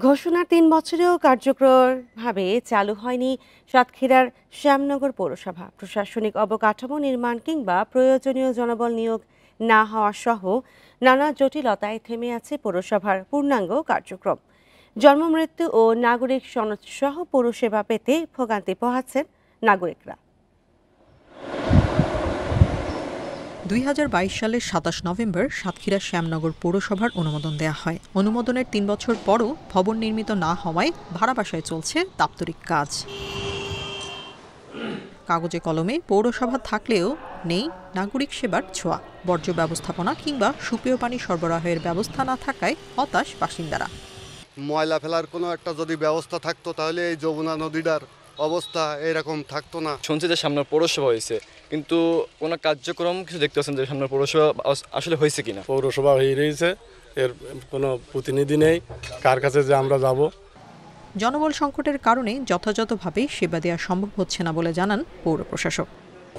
ঘোষণার ৩ বছরেও কার্যকরভাবে চালু হয়নি সাতক্ষীরার শ্যামনগর পৌরসভা। প্রশাসনিক অবকাঠামো নির্মাণ কিংবা প্রয়োজনীয় জনবল নিয়োগ না হওয়া সহ নানা জটিলতায় থেমে আছে পৌরসভার পূর্ণাঙ্গ কার্যক্রম। জন্মমৃত্যু ও নাগরিক সনদ সহ পৌরসেবা পেতে ভোগান্তি পোহাচ্ছেন নাগরিকরা। ২০২২ সালের ২৭ নভেম্বর সাতক্ষীরা শ্যামনগর পৌরসভার অনুমোদন দেয়া হয়। অনুমোদনের ৩ বছর পরও ভবন নির্মিত না হওয়ায় ভাড়া বাসায় চলছে দাপ্তরিক কাজ। কাগজে কলমে পৌরসভা থাকলেও নেই নাগরিক সেবার ছোঁয়া। বর্জ্য ব্যবস্থাপনা কিংবা সুপেয় পানি সরবরাহের ব্যবস্থা না থাকায় হতাশ বাসিন্দারা। ময়লা ফেলার কোনো একটা যদি ব্যবস্থা থাকতো তাহলে এই যমুনা নদীটার অবস্থা এরকম থাকতো না। শুনছি যে সামনে পৌরসভা হয়েছে, কিন্তু কোনো কার্যক্রম কিছু দেখতে পাচ্ছেন যে সামনে পৌরসভা আসলে হয়েছে কিনা। পৌরসভা হয়ে রয়েছে, এর কোনো প্রতিনিধি নেই, কার কাছে যে আমরা যাব। জনবল সংকটের কারণে যথাযথভাবে সেবা দেওয়া সম্ভব হচ্ছে না বলে জানান পৌর প্রশাসক।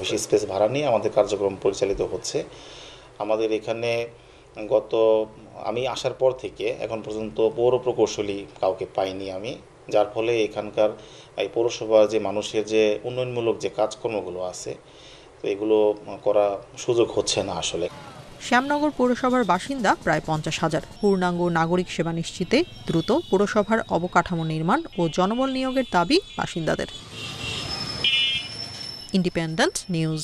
অফিস স্পেস ভাড়া নিয়ে আমাদের কার্যক্রম পরিচালিত হচ্ছে। আমাদের এখানে আমি আসার পর থেকে এখন পর্যন্ত পৌর প্রকৌশলী কাউকে পাইনি আমি, যার ফলে এখানকার এই পৌরসভার যে মানুষের যে উন্নয়নমূলক যে কাজকর্মগুলো আছে তো এগুলো করা সুযোগ হচ্ছে না আসলে। শ্যামনগর পৌরসভার বাসিন্দা প্রায় ৫০,০০০। পূর্ণাঙ্গ নাগরিক সেবা নিশ্চিতে দ্রুত পৌরসভার অবকাঠামো নির্মাণ ও জনবল নিয়োগের দাবি বাসিন্দাদের। Independent news.